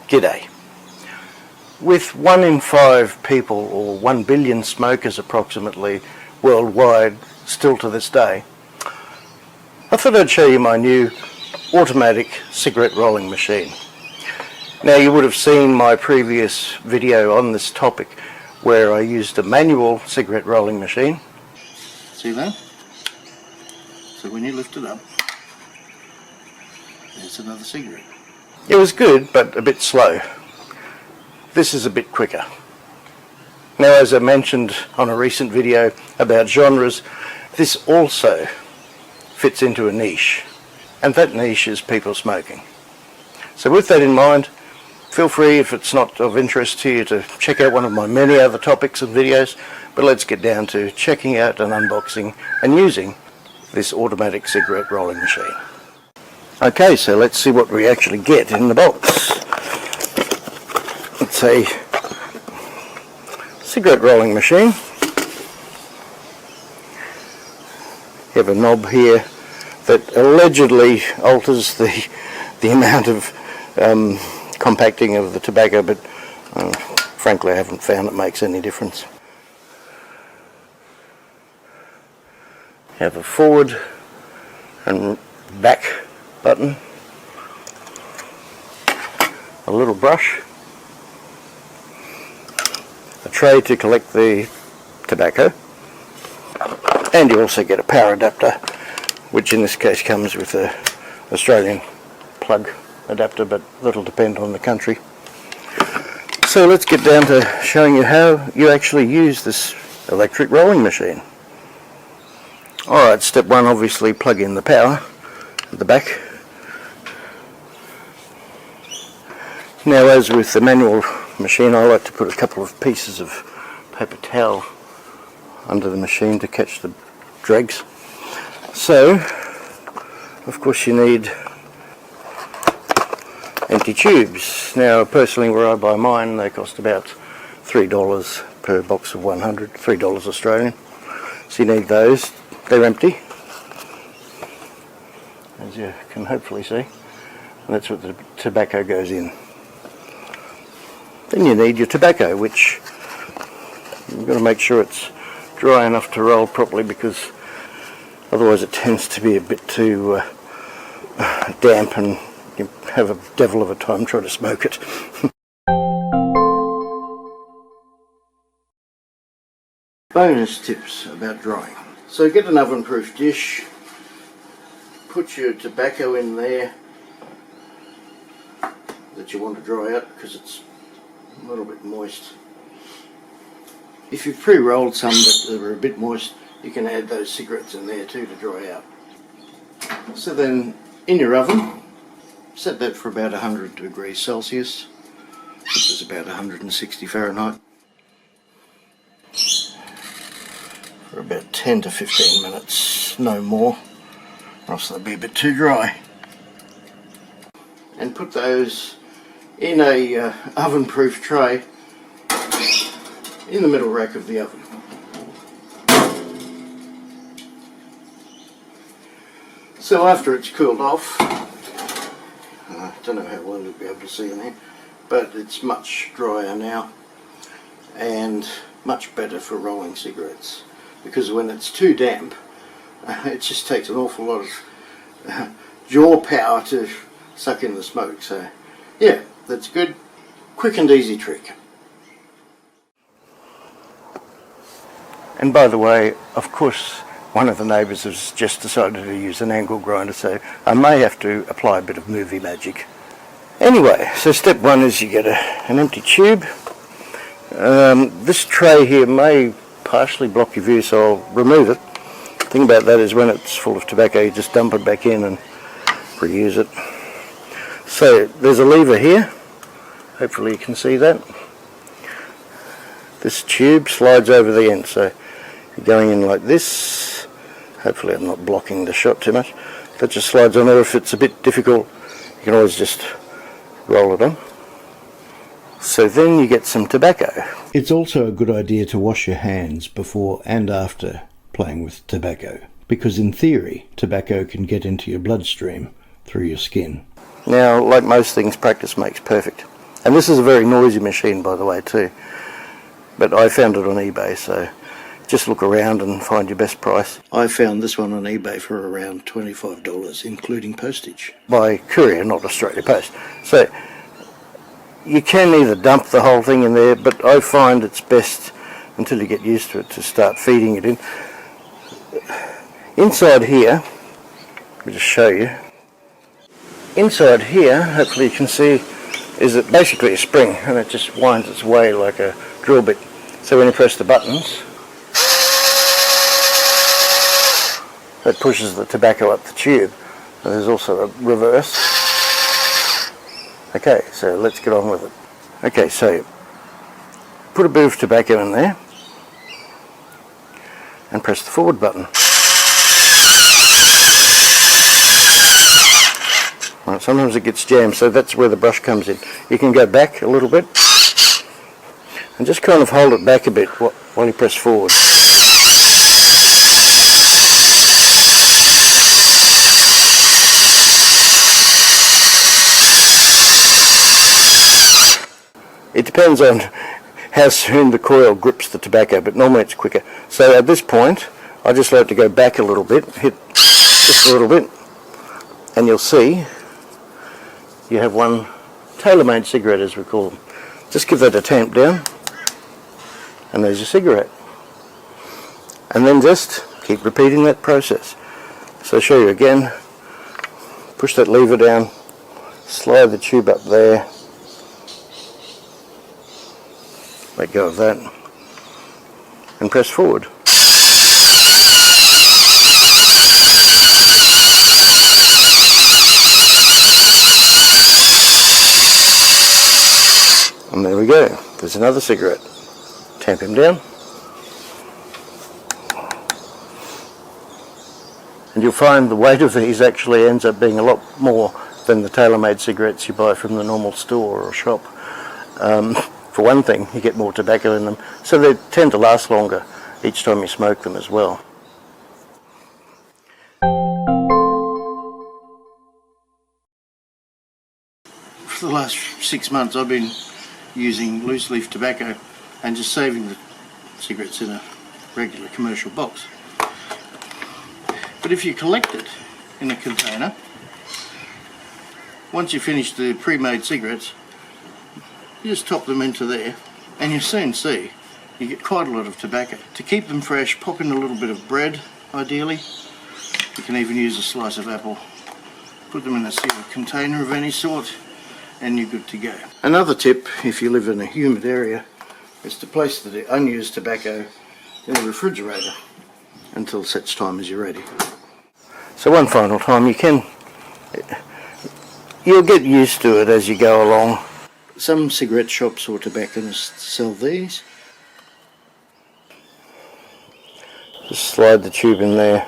G'day. With 1 in 5 people, or 1 billion smokers approximately worldwide, still to this day, I thought I'd show you my new automatic cigarette rolling machine. Now, you would have seen my previous video on this topic where I used a manual cigarette rolling machine. See that? So when you lift it up, there's another cigarette. It was good, but a bit slow. This is a bit quicker. Now, as I mentioned on a recent video about genres, this also fits into a niche, and that niche is people smoking. So with that in mind, feel free, if it's not of interest to you, to check out one of my many other topics and videos, but let's get down to checking out and unboxing and using this automatic cigarette rolling machine. Okay, so let's see what we actually get in the box. It's a cigarette rolling machine. You have a knob here that allegedly alters the amount of compacting of the tobacco, but frankly I haven't found it makes any difference. You have a forward and back button, a little brush, a tray to collect the tobacco, and you also get a power adapter, which in this case comes with a Australian plug adapter, but that'll depend on the country. So let's get down to showing you how you actually use this electric rolling machine. Alright, step one, obviously plug in the power at the back. Now, as with the manual machine, I like to put a couple of pieces of paper towel under the machine to catch the dregs. So, of course, you need empty tubes. Now, personally, where I buy mine, they cost about $3 per box of 100, $3 Australian. So you need those. They're empty, as you can hopefully see, and that's what the tobacco goes in. Then you need your tobacco, which you've got to make sure it's dry enough to roll properly, because otherwise it tends to be a bit too damp and you have a devil of a time trying to smoke it. Bonus tips about drying. So get an oven-proof dish, put your tobacco in there that you want to dry out, because it's a little bit moist. If you've pre-rolled some that are a bit moist, you can add those cigarettes in there too to dry out. So then, in your oven, set that for about 100 degrees Celsius. This is about 160 Fahrenheit. For about 10 to 15 minutes, no more, or else they'll be a bit too dry. And put those in a oven-proof tray in the middle rack of the oven. So after it's cooled off, I don't know how well you'll be able to see in there, but it's much drier now and much better for rolling cigarettes, because when it's too damp, it just takes an awful lot of jaw power to suck in the smoke. So yeah, that's good. Quick and easy trick. And by the way, of course, one of the neighbours has just decided to use an angle grinder, so I may have to apply a bit of movie magic. Anyway, so step one is you get an empty tube. This tray here may partially block your view, so I'll remove it. The thing about that is when it's full of tobacco, you just dump it back in and reuse it. So there's a lever here, hopefully you can see that. This tube slides over the end, so you're going in like this. Hopefully I'm not blocking the shot too much. That just slides on there. If it's a bit difficult, you can always just roll it on. So then you get some tobacco. It's also a good idea to wash your hands before and after playing with tobacco, because in theory tobacco can get into your bloodstream through your skin. Now, like most things, practice makes perfect. And this is a very noisy machine, by the way, too. But I found it on eBay, so just look around and find your best price. I found this one on eBay for around $25, including postage. By courier, not Australia Post. So you can either dump the whole thing in there, but I find it's best, until you get used to it, to start feeding it in. Inside here, I'll just show you. Inside here, hopefully you can see, is it basically a spring, and it just winds its way like a drill bit. So when you press the buttons, that pushes the tobacco up the tube. And there's also a reverse. Okay, so let's get on with it. Okay, so put a bit of tobacco in there and press the forward button. Right, sometimes it gets jammed, so that's where the brush comes in. You can go back a little bit and just kind of hold it back a bit while you press forward. It depends on how soon the coil grips the tobacco, but normally it's quicker. So at this point, I just let it to go back a little bit, hit just a little bit, and you'll see you have one tailor-made cigarette, as we call them. Just give that a tamp down, and there's your cigarette. And then just keep repeating that process. So I'll show you again. Push that lever down, slide the tube up there, let go of that, and press forward. And there we go, there's another cigarette. Tamp him down. And you'll find the weight of these actually ends up being a lot more than the tailor-made cigarettes you buy from the normal store or shop. For one thing, you get more tobacco in them, so they tend to last longer each time you smoke them as well. For the last 6 months I've been using loose leaf tobacco and just saving the cigarettes in a regular commercial box. But if you collect it in a container, once you finish the pre-made cigarettes, you just top them into there, and you soon see you get quite a lot of tobacco. To keep them fresh, pop in a little bit of bread, ideally. You can even use a slice of apple. Put them in a sealed container of any sort, and you're good to go. Another tip, if you live in a humid area, is to place the unused tobacco in the refrigerator until such time as you're ready. So one final time, you'll get used to it as you go along. Some cigarette shops or tobacconists sell these. Just slide the tube in there.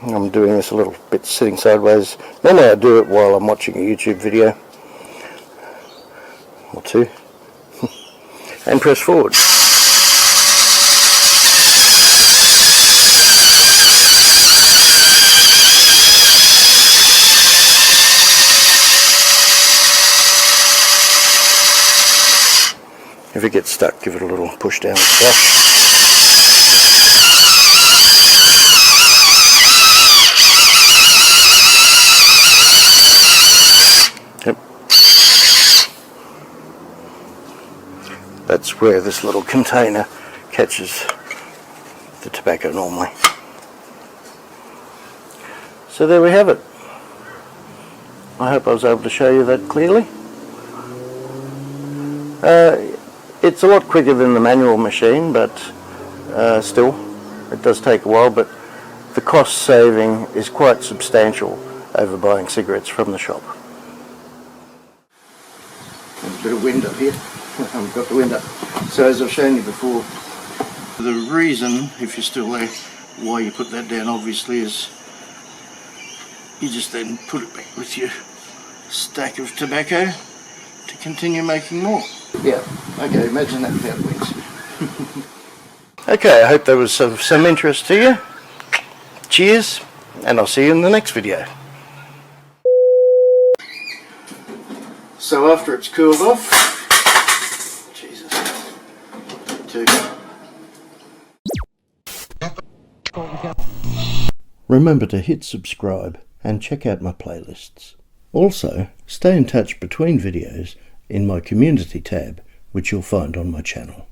I'm doing this a little bit sitting sideways. Normally I do it while I'm watching a YouTube video or two. And press forward. If it gets stuck, give it a little push down with the brush. Yep. That's where this little container catches the tobacco normally. So there we have it. I hope I was able to show you that clearly. It's a lot quicker than the manual machine, but still, it does take a while, but the cost saving is quite substantial over buying cigarettes from the shop. There's a bit of wind up here. I've got the wind up. So as I've shown you before, the reason, if you're still there, why you put that down obviously is you just then put it back with your stack of tobacco to continue making more. Yeah, okay, imagine that without wings. Okay, I hope that was of some interest to you. Cheers, and I'll see you in the next video. So after it's cooled off, Jesus, remember to hit subscribe and check out my playlists. Also, stay in touch between videos in my community tab, which you'll find on my channel.